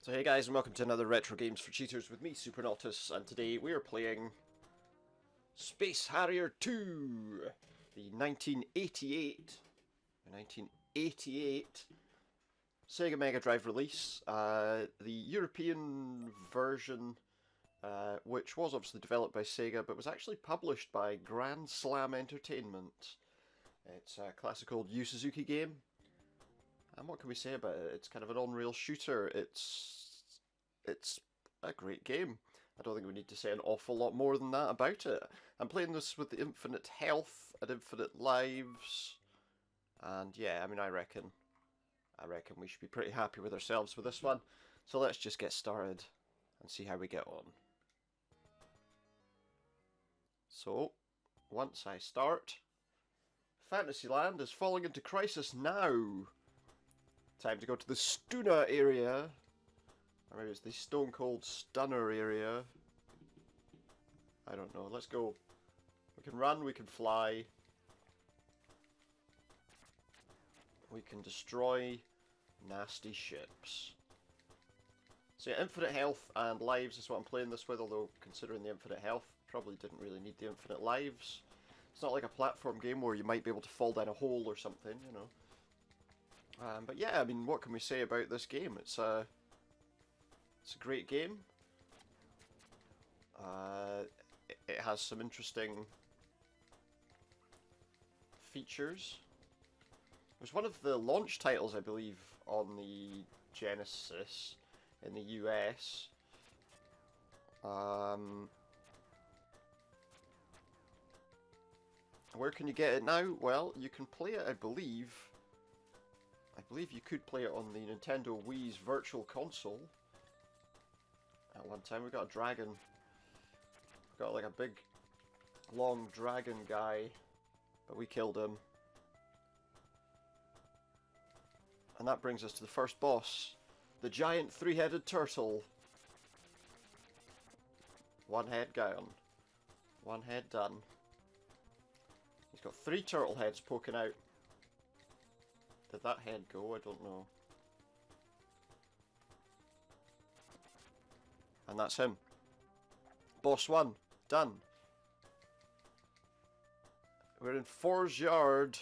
So hey guys, and welcome to another Retro Games for Cheaters with me, Supernautus, and today we are playing Space Harrier 2, the 1988 Sega Mega Drive release, the European version, which was obviously developed by Sega, but was actually published by Grand Slam Entertainment. It's a classic old Yu Suzuki game. And what can we say about it? It's kind of an on-rail shooter. It's a great game. I don't think we need to say an awful lot more than that about it. I'm playing this with the infinite health and infinite lives. And yeah, I mean, I reckon we should be pretty happy with ourselves with this one. So let's just get started and see how we get on. So, once I start, Fantasyland is falling into crisis now. Time to go to the Stuna area. Or maybe it's the Stone Cold Stunner area. I don't know. Let's go. We can run, we can fly. We can destroy nasty ships. So yeah, infinite health and lives is what I'm playing this with, although considering the infinite health, probably didn't really need the infinite lives. It's not like a platform game where you might be able to fall down a hole or something, you know. But yeah, I mean, what can we say about this game? It's a great game. It has some interesting features. It was one of the launch titles, I believe, on the Genesis in the US. Where can you get it now? Well, you can play it, I believe you could play it on the Nintendo Wii's Virtual Console. At one time, we got a dragon. We got like a big, long dragon guy, but we killed him. And that brings us to the first boss, the giant three-headed turtle. One head gone. One head done. He's got 3 turtle heads poking out. Did that head go? I don't know. And that's him. Boss 1. Done. We're in Forge Yard.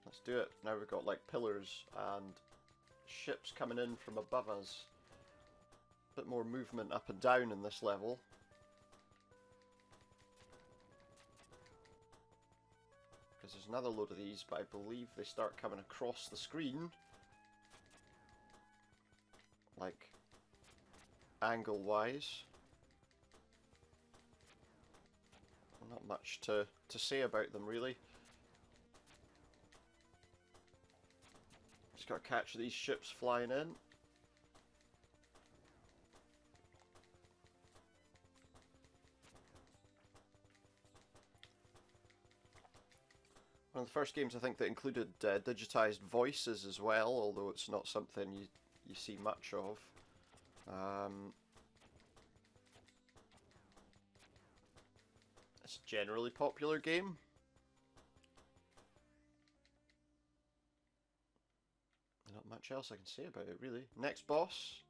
Let's do it. Now we've got like pillars and ships coming in from above us. A bit more movement up and down in this level. Because there's another load of these, but I believe they start coming across the screen. Like, angle-wise. Not much to say about them, really. Just gotta catch these ships flying in. One of the first games I think that included digitized voices as well, although it's not something you see much of. It's a generally popular game. Not much else I can say about it, really. Next boss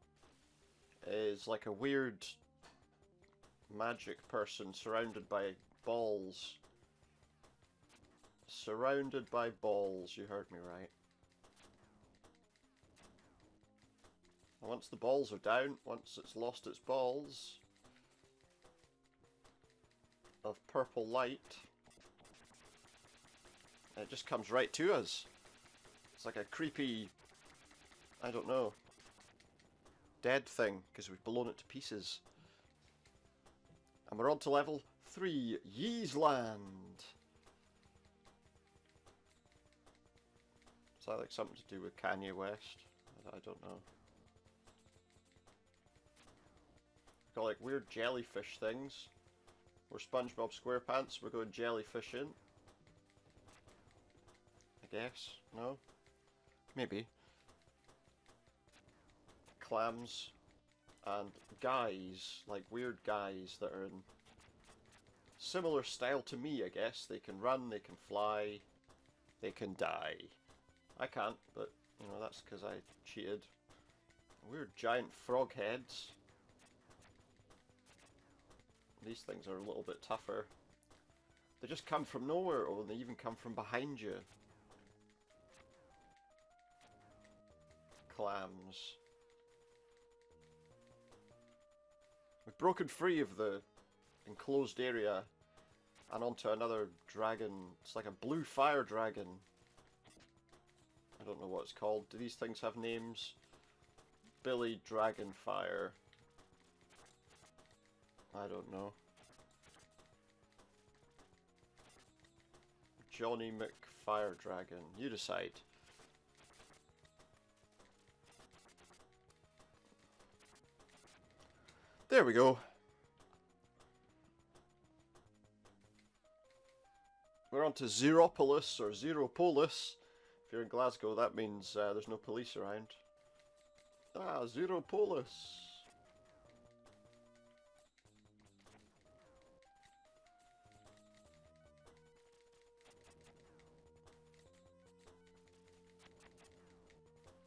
is like a weird magic person surrounded by balls. Surrounded by balls, you heard me right. And once the balls are down, once it's lost its balls of purple light, it just comes right to us. It's like a creepy, I don't know, dead thing, because we've blown it to pieces. And we're on to level 3, Yee's Land. Is that like something to do with Kanye West? I don't know. Got like weird jellyfish things. We're SpongeBob SquarePants, we're going jellyfishing. I guess? No? Maybe. Clams and guys, like weird guys that are in similar style to me, I guess. They can run, they can fly, they can die. I can't, but You know, that's because I cheated. Weird giant frog heads. These things are a little bit tougher. They just come from nowhere, or they even come from behind you. Clams. We've broken free of the enclosed area and onto another dragon. It's like a blue fire dragon. I don't know what it's called. Do these things have names? Billy Dragonfire. I don't know. Johnny McFire Dragon. You decide. There we go. We're on to Zeropolis, or Zeropolis. If you're in Glasgow, that means there's no police around. Ah, Zeropolis.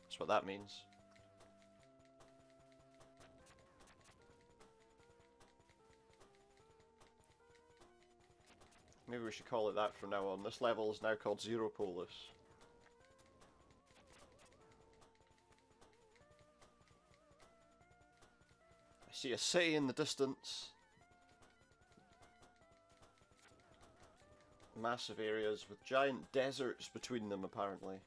That's what that means. Maybe we should call it that from now on. This level is now called Zeropolis. I see a city in the distance. Massive areas with giant deserts between them, apparently.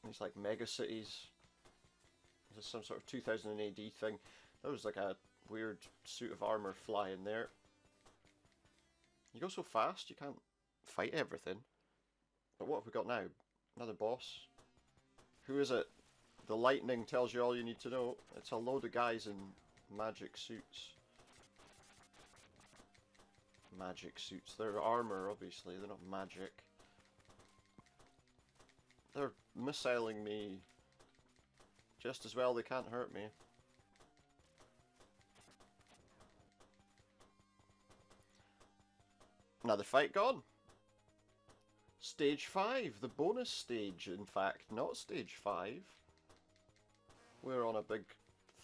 These like mega cities. This is some sort of 2000 AD thing. There was like a weird suit of armor flying there. You go so fast, you can't fight everything. But what have we got now? Another boss? Who is it? The lightning tells you all you need to know. It's a load of guys in magic suits. Magic suits. They're armor, obviously. They're not magic. They're missiling me. Just as well they can't hurt me. Another fight gone. Stage 5. The bonus stage, in fact. Not stage 5. We're on a big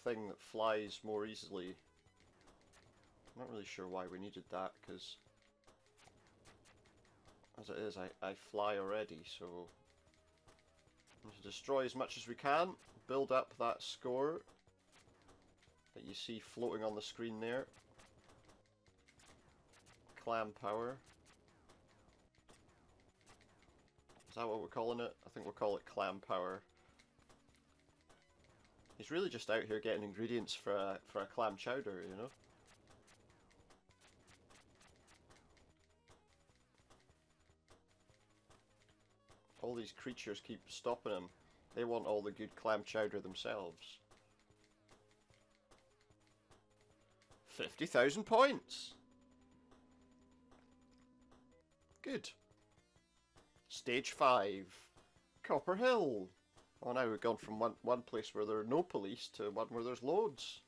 thing that flies more easily. I'm not really sure why we needed that, because as it is, I fly already, so we need to destroy as much as we can, build up that score that you see floating on the screen there. Clam power. Is that what we're calling it? I think we'll call it clam power. He's really just out here getting ingredients for a clam chowder, you know? All these creatures keep stopping him. They want all the good clam chowder themselves. 50,000 points! Good. Stage 5. Copper Hill. Oh, now we've gone from one place where there are no police to one where there's loads.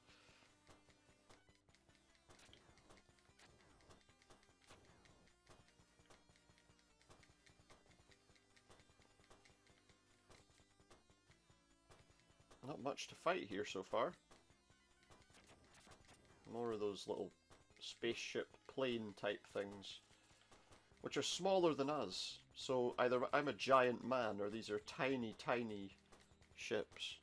Not much to fight here so far. More of those little spaceship plane type things, which are smaller than us. So either I'm a giant man or these are tiny, tiny ships.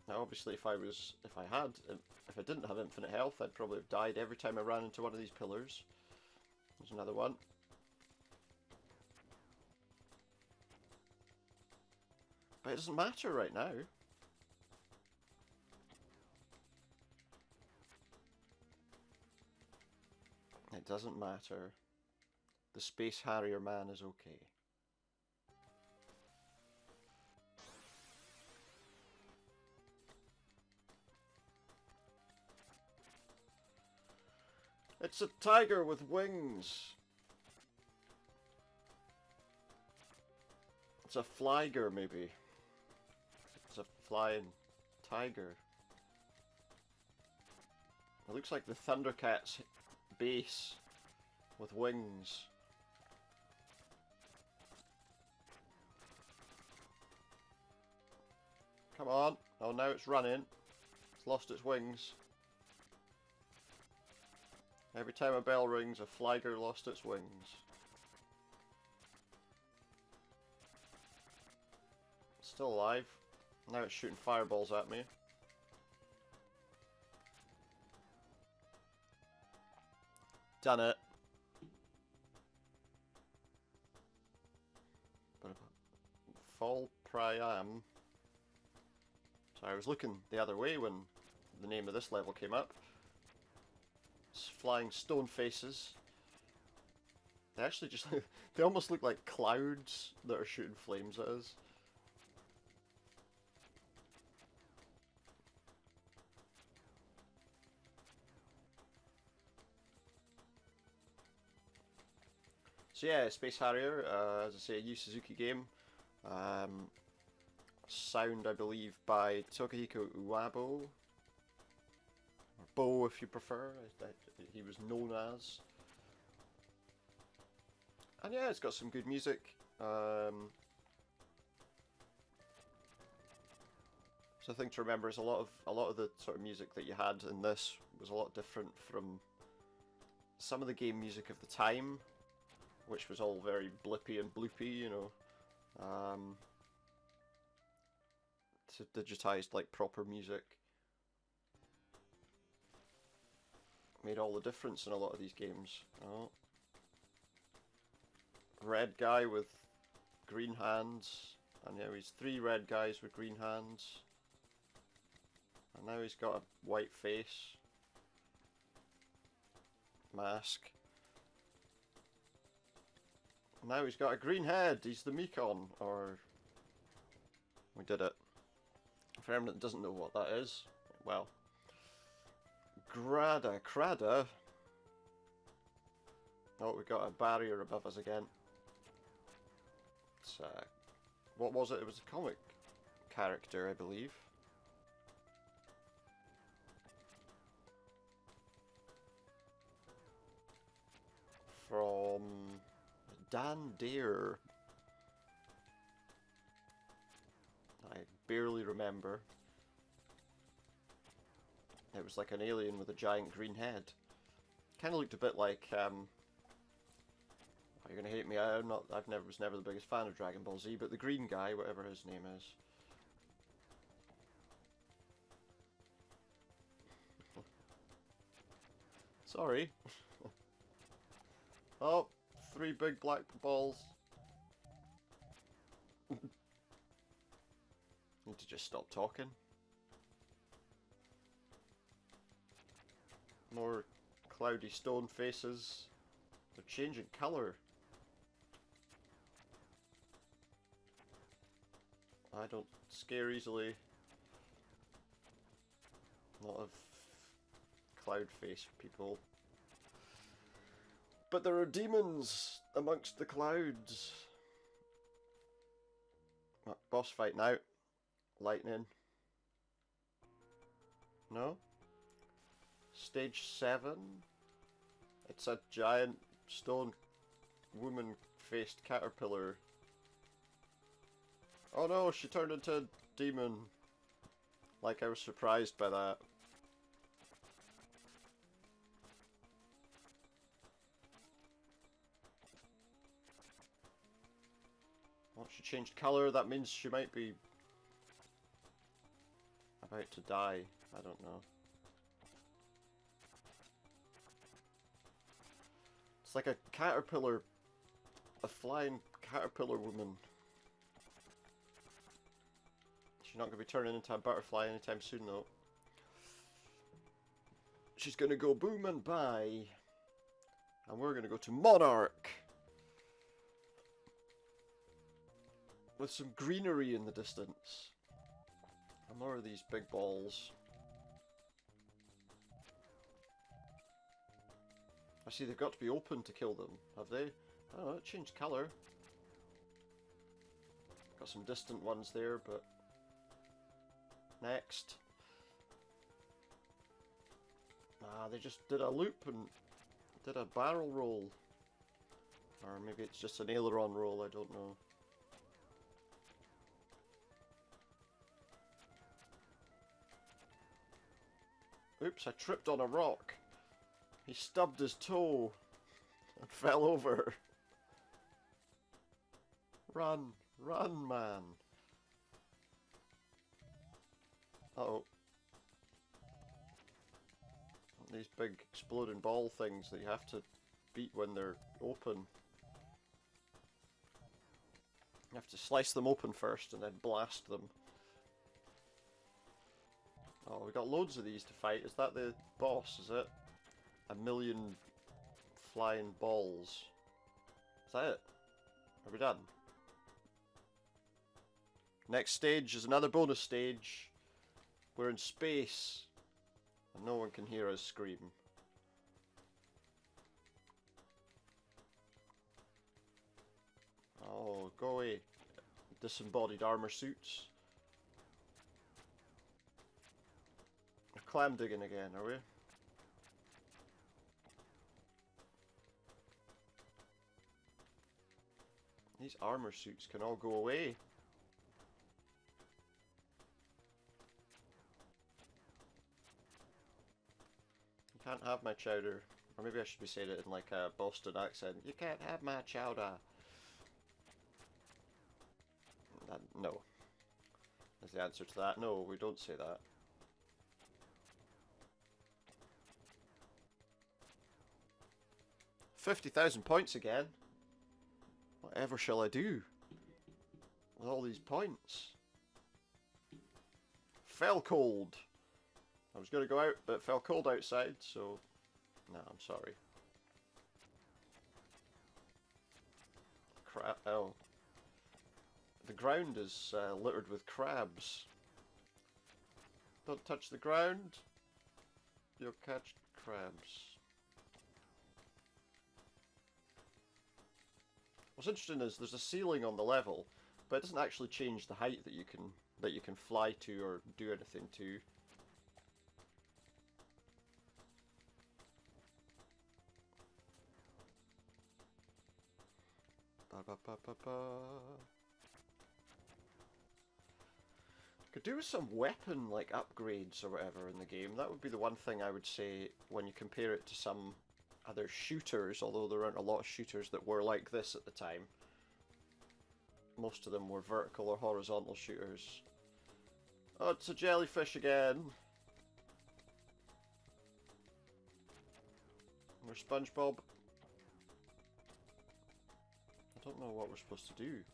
Now obviously if I didn't have infinite health, I'd probably have died every time I ran into one of these pillars. There's another one. But it doesn't matter right now. It doesn't matter. The Space Harrier man is okay. It's a tiger with wings. It's a flyger, maybe. It's a flying tiger. It looks like the Thundercats base with wings. Come on. Oh, now it's running. It's lost its wings. Every time a bell rings, a flagger lost its wings. Still alive. Now it's shooting fireballs at me. Done it. Fall Priam. Sorry, I was looking the other way when the name of this level came up. It's flying stone faces. They actually just they almost look like clouds that are shooting flames at us. So yeah, Space Harrier, as I say, a Yu Suzuki game. Sound, I believe, by Tokihiko Uwabo. Or Bo, if you prefer, he was known as. And yeah, it's got some good music. So the thing to remember is a lot of the sort of music that you had in this was a lot different from some of the game music of the time, which was all very blippy and bloopy, you know. To digitized like proper music made all the difference in a lot of these games. Oh. Red guy with green hands, and now he's 3 red guys with green hands, and now he's got a white face mask. Now he's got a green head. He's the Mekon, or we did it. For anyone that doesn't know what that is, well, Crada. Oh, we got a barrier above us again. It's, what was it? It was a comic character, I believe. From Dan Dare. I barely remember. It was like an alien with a giant green head. Kind of looked a bit like, you're gonna hate me, was never the biggest fan of Dragon Ball Z, but the green guy, whatever his name is. Sorry. Oh, 3 big black balls. Need to just stop talking. More cloudy stone faces. They're changing colour. I don't scare easily. A lot of cloud face people. But there are demons amongst the clouds. Boss fight now. Lightning. No? Stage 7? It's a giant stone woman-faced caterpillar. Oh no, she turned into a demon. Like, I was surprised by that. Well, she changed colour, that means she might be about to die. I don't know. It's like a caterpillar, a flying caterpillar woman. She's not going to be turning into a butterfly anytime soon though. She's going to go boom and bye. And we're going to go to Monarch. With some greenery in the distance. And more of these big balls. I see they've got to be open to kill them, have they? Oh, it changed colour. Got some distant ones there, but... Next. Ah, they just did a loop and did a barrel roll. Or maybe it's just an aileron roll, I don't know. Oops, I tripped on a rock. He stubbed his toe and fell over. Run, run, man. Uh-oh. These big exploding ball things that you have to beat when they're open. You have to slice them open first and then blast them. Oh, we got loads of these to fight. Is that the boss, is it? 1,000,000 flying balls. Is that it? Are we done? Next stage is another bonus stage. We're in space. And no one can hear us scream. Oh, go away. Disembodied armor suits. We're clam digging again, are we? These armor suits can all go away. You can't have my chowder. Or maybe I should be saying it in like a Boston accent. You can't have my chowder. No. That's the answer to that. No, we don't say that. $50,000 points again. Whatever shall I do with all these points? Fell cold. I was going to go out, but it fell cold outside, so no, I'm sorry. Crap! Oh, the ground is littered with crabs. Don't touch the ground. You'll catch crabs. What's interesting is there's a ceiling on the level, but it doesn't actually change the height that you can fly to or do anything to. Could do with some weapon like upgrades or whatever in the game. That would be the one thing I would say when you compare it to some other shooters, although there aren't a lot of shooters that were like this at the time. Most of them were vertical or horizontal shooters. Oh, it's a jellyfish again. Where's SpongeBob? I don't know what we're supposed to do.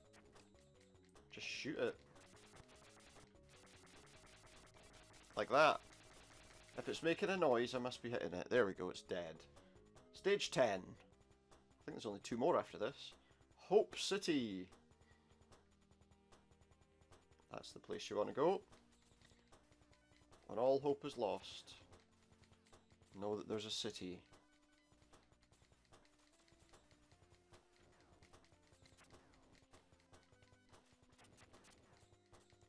Just shoot it. Like that. If it's making a noise, I must be hitting it. There we go, it's dead. Stage 10. I think there's only 2 more after this. Hope City. That's the place you want to go. When all hope is lost, know that there's a city.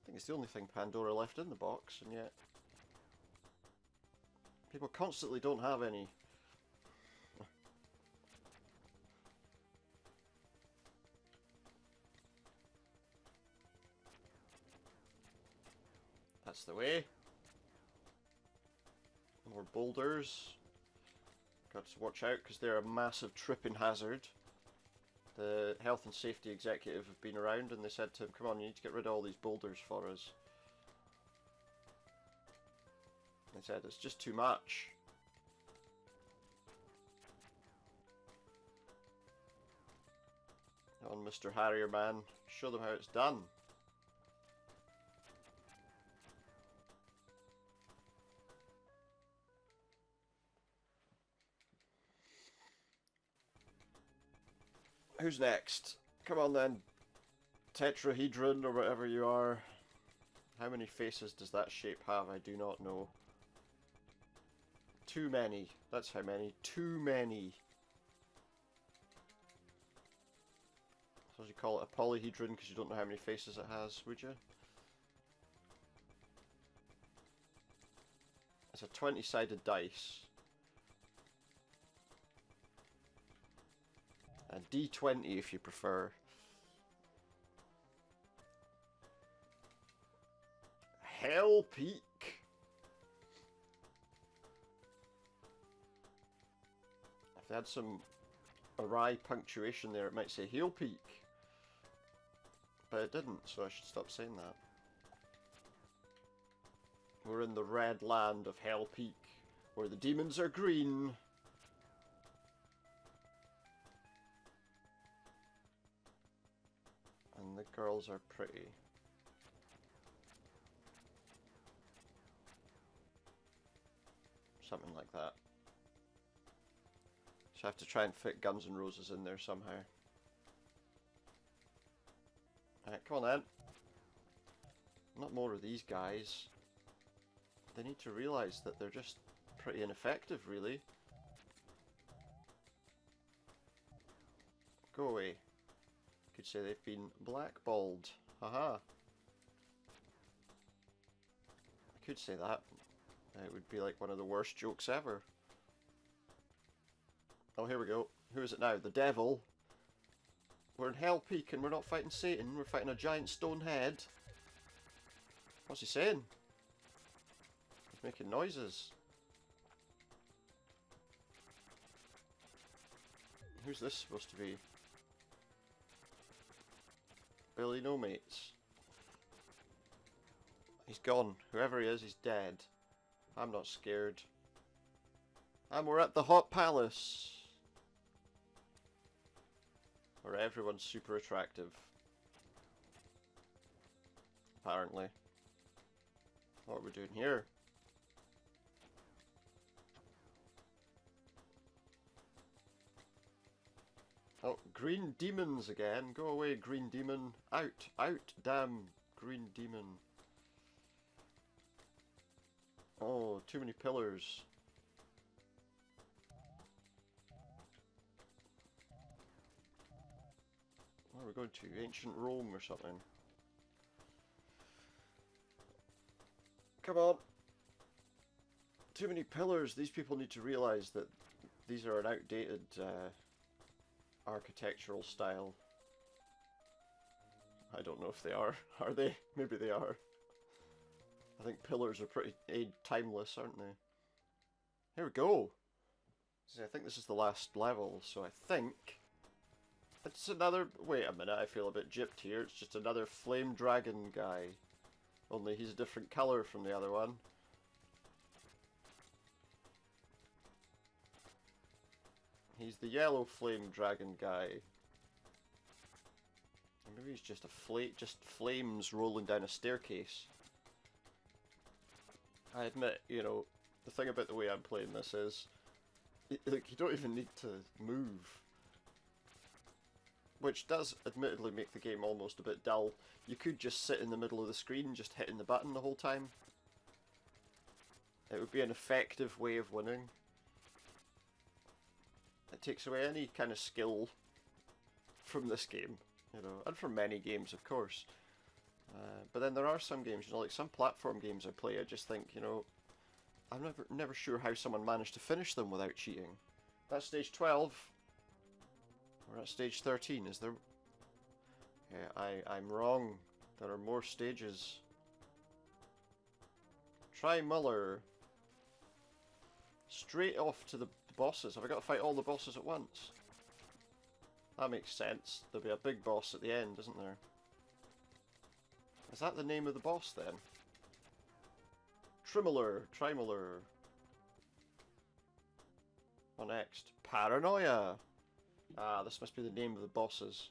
I think it's the only thing Pandora left in the box, and yet people constantly don't have any. That's the way. More boulders. Got to watch out because they're a massive tripping hazard. The health and safety executive have been around and they said to him, come on, you need to get rid of all these boulders for us. They said, it's just too much. Come on, Mr. Harrier man, show them how it's done. Who's next? Come on then. Tetrahedron or whatever you are. How many faces does that shape have? I do not know. Too many. That's how many. Too many. So you call it a polyhedron because you don't know how many faces it has, would you? It's a 20-sided dice. A D20 if you prefer. Hell Peak. they had some awry punctuation there, it might say Heel Peak. But it didn't, so I should stop saying that. We're in the red land of Hell Peak, where the demons are green. And the girls are pretty. Something like that. So I have to try and fit Guns N' Roses in there somehow. Alright, come on then. Not more of these guys. They need to realise that they're just pretty ineffective, really. Go away. Could say they've been blackballed. Haha. I could say that. It would be like one of the worst jokes ever. Oh, here we go. Who is it now? The devil. We're in Hell Peak and we're not fighting Satan. We're fighting a giant stone head. What's he saying? He's making noises. Who's this supposed to be? Billy No Mates. He's gone. Whoever he is, he's dead. I'm not scared. And we're at the Hot Palace. Where everyone's super attractive. Apparently. What are we doing here? Oh, green demons again. Go away, green demon. Out, out, damn green demon. Oh, too many pillars. Where are we going to? Ancient Rome or something? Come on. Too many pillars. These people need to realise that these are an outdated architectural style. I don't know if they are. Are they? Maybe they are. I think pillars are pretty timeless, aren't they? Here we go. See, I think this is the last level, so I think it's another... Wait a minute, I feel a bit gypped here. It's just another flame dragon guy. Only he's a different colour from the other one. He's the yellow flame dragon guy. Or maybe he's just just flames rolling down a staircase. I admit, you know, the thing about the way I'm playing this is, like, you don't even need to move. Which does admittedly make the game almost a bit dull. You could just sit in the middle of the screen, just hitting the button the whole time. It would be an effective way of winning. It takes away any kind of skill from this game, you know, and from many games, of course. But then there are some games, you know, like some platform games I play, I just think, you know, I'm never sure how someone managed to finish them without cheating. That's stage 12. We're at stage 13, is there... Yeah, I'm wrong. There are more stages. Try Muller. Straight off to the bosses. Have I got to fight all the bosses at once? That makes sense. There'll be a big boss at the end, isn't there? Is that the name of the boss then? Trimuller. Trimuller. What next? Paranoia. Ah, this must be the name of the bosses.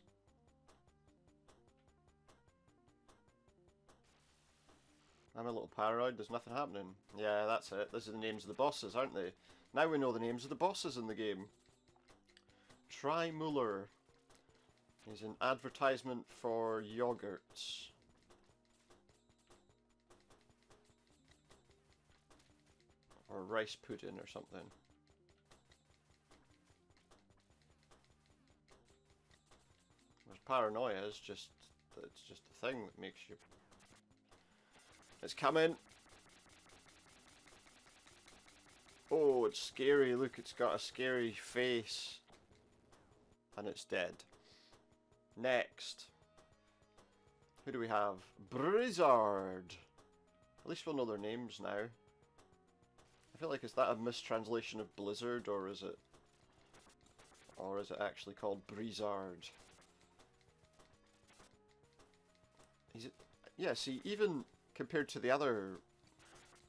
I'm a little paranoid, there's nothing happening. Yeah, that's it. These are the names of the bosses, aren't they? Now we know the names of the bosses in the game. Try Muller. He's an advertisement for yogurts. Or rice pudding or something. Whereas paranoia is just, it's just a thing that makes you... It's coming! Oh, it's scary, look, it's got a scary face. And it's dead. Next. Who do we have? Blizzard! At least we'll know their names now. I feel like, is that a mistranslation of Blizzard, or is it... Or is it actually called Blizzard? Is it? Yeah, see, even compared to the other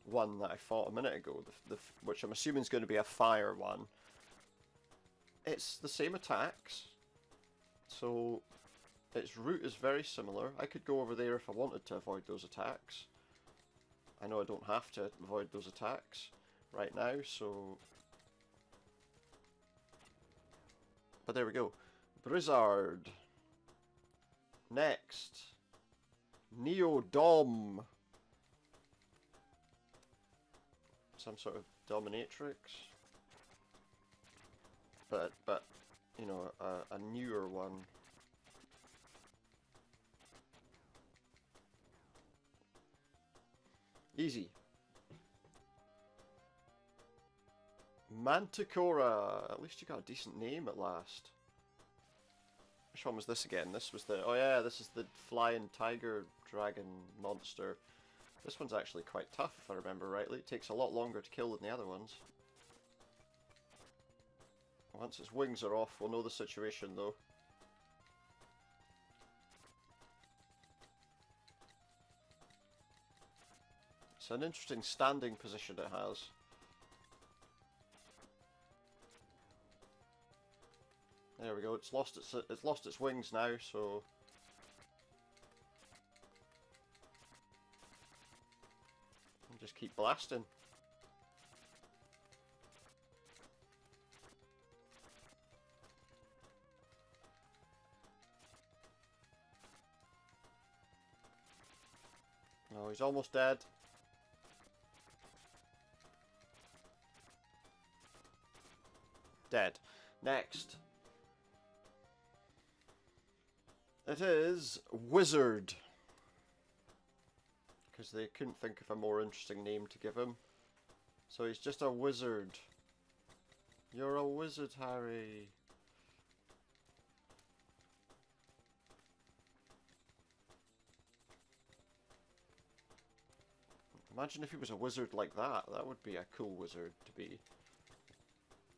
one that I fought a minute ago, which I'm assuming is going to be a fire one, it's the same attacks. So its route is very similar. I could go over there if I wanted to avoid those attacks. I know I don't have to avoid those attacks right now, so... But there we go. Blizzard. Next. Neodom. Some sort of dominatrix. But you know, a newer one. Easy. Manticora. At least you got a decent name at last. Which one was this again? This was the... Oh yeah, this is the flying tiger dragon monster. This one's actually quite tough, if I remember rightly. It takes a lot longer to kill than the other ones. Once its wings are off, we'll know the situation though. It's an interesting standing position it has. There we go. It's lost its wings now, so we'll just keep blasting. Oh, he's almost dead. Dead. Next. It is Wizard. Because they couldn't think of a more interesting name to give him. So he's just a wizard. You're a wizard, Harry. Imagine if he was a wizard like that. That would be a cool wizard to be.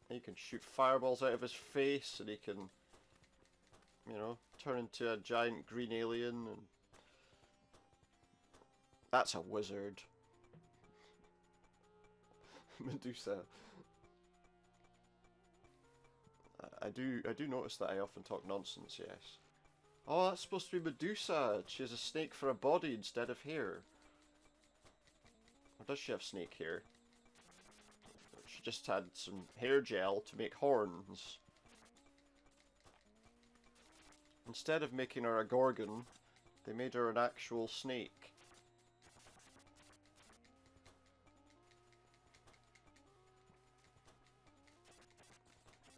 He can shoot fireballs out of his face, and he can, you know, turn into a giant green alien, and that's a wizard. Medusa. I do notice that I often talk nonsense, yes. Oh, that's supposed to be Medusa. She has a snake for a body instead of hair. Or does she have snake hair? She just had some hair gel to make horns. Instead of making her a gorgon, they made her an actual snake.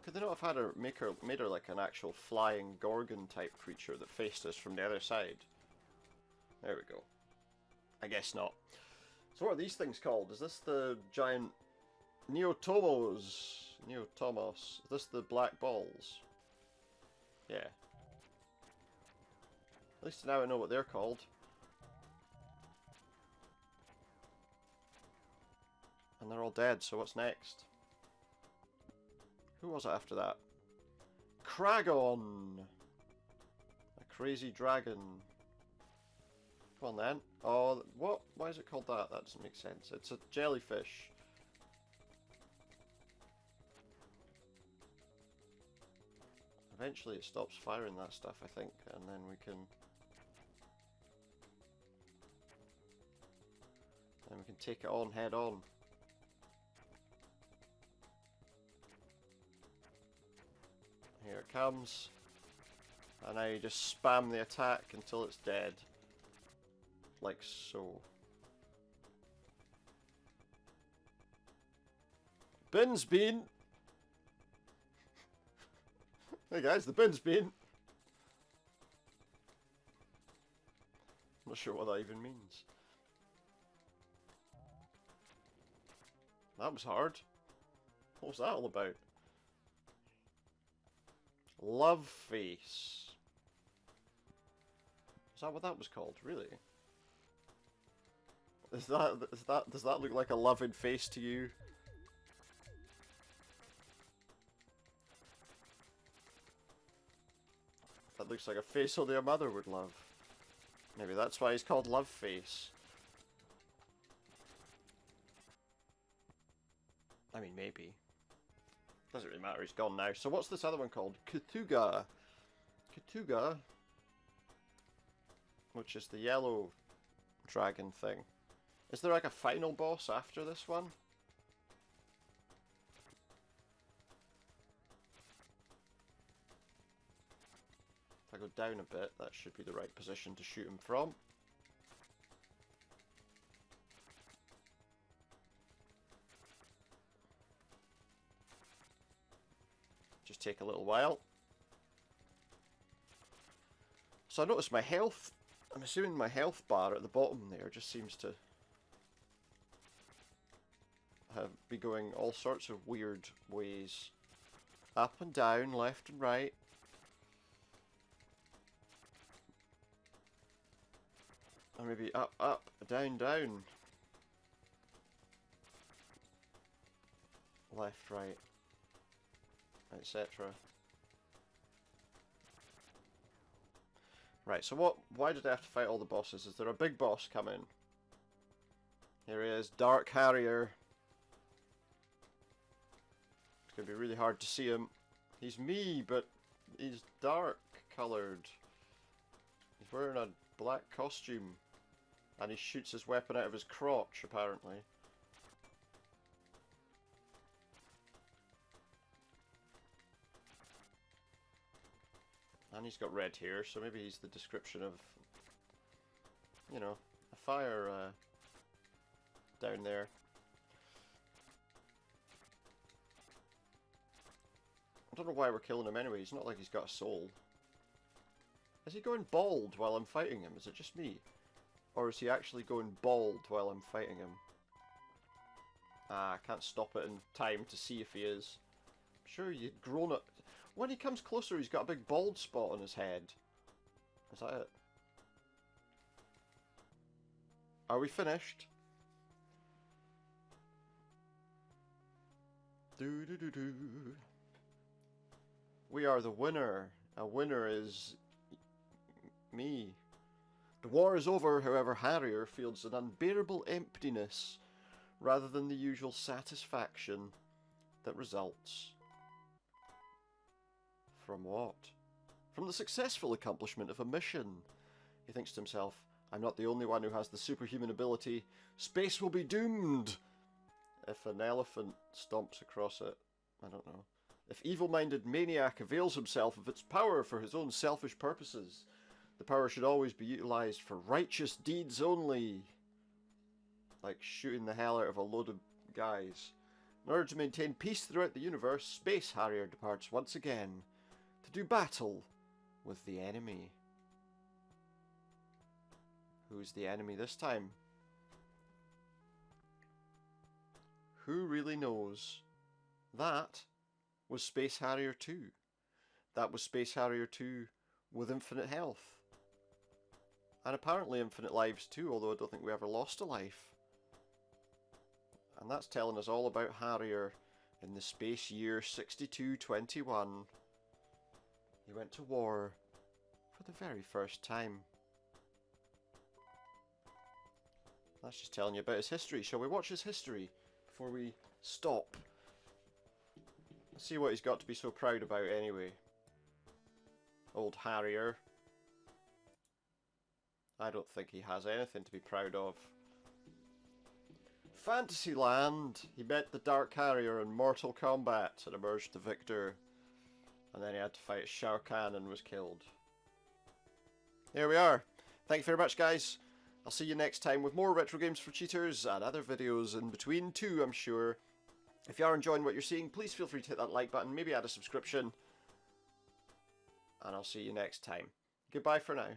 Could they not have had her made her like an actual flying gorgon type creature that faced us from the other side? There we go. I guess not. So what are these things called? Is this the giant Neotomos? Neotomos. Is this the black balls? Yeah. At least now I know what they're called. And they're all dead, so what's next? Who was it after that? Kragon! A crazy dragon. Come on then. Oh, what? Why is it called that? That doesn't make sense. It's a jellyfish. Eventually it stops firing that stuff, I think, and then we can... Then we can take it on head on. Here it comes. And now you just spam the attack until it's dead. Like so. Bin's been! Hey guys, the bin's been! I'm not sure what that even means. That was hard. What was that all about? Love face. Is that what that was called? Really? Does that look like a loving face to you? That looks like a face only a mother would love. Maybe that's why he's called Love Face. I mean, maybe. Doesn't really matter, he's gone now. So what's this other one called? Kutuga. Kutuga. Which is the yellow dragon thing. Is there like a final boss after this one? If I go down a bit, that should be the right position to shoot him from. Just take a little while. So I noticed my health, I'm assuming my health bar at the bottom there just seems to be going all sorts of weird ways. Up and down, left and right. Or maybe up, up, down, down. Left, right, etc. Right, so why did I have to fight all the bosses? Is there a big boss coming? Here he is, Dark Harrier. It's going to be really hard to see him. He's me, but he's dark coloured. He's wearing a black costume. And he shoots his weapon out of his crotch, apparently. And he's got red hair, so maybe he's the description of, you know, a fire down there. I don't know why we're killing him anyway, he's not like he's got a soul. Is he going bald while I'm fighting him? Is it just me? Or is he actually going bald while I'm fighting him? Ah, I can't stop it in time to see if he is. I'm sure you'd grown up. When he comes closer, he's got a big bald spot on his head. Is that it? Are we finished? Do. We are the winner. A winner is me. The war is over, however, Harrier feels an unbearable emptiness rather than the usual satisfaction that results. From what? From the successful accomplishment of a mission. He thinks to himself, I'm not the only one who has the superhuman ability. Space will be doomed! If an elephant stomps across it, I don't know. If evil-minded maniac avails himself of its power for his own selfish purposes, the power should always be utilised for righteous deeds only. Like shooting the hell out of a load of guys. In order to maintain peace throughout the universe, Space Harrier departs once again to do battle with the enemy. Who's the enemy this time? Who really knows? That was Space Harrier 2. That was Space Harrier 2 with infinite health. And apparently infinite lives too, although I don't think we ever lost a life. And that's telling us all about Harrier in the space year 6221. He went to war for the very first time. That's just telling you about his history. Shall we watch his history before we stop? Let's see what he's got to be so proud about anyway. Old Harrier. I don't think he has anything to be proud of. Fantasyland. He met the Dark Harrier in Mortal Kombat and emerged the victor. And then he had to fight Shao Kahn and was killed. Here we are. Thank you very much, guys. I'll see you next time with more retro games for cheaters and other videos in between too, I'm sure. If you are enjoying what you're seeing, please feel free to hit that like button, maybe add a subscription. And I'll see you next time. Goodbye for now.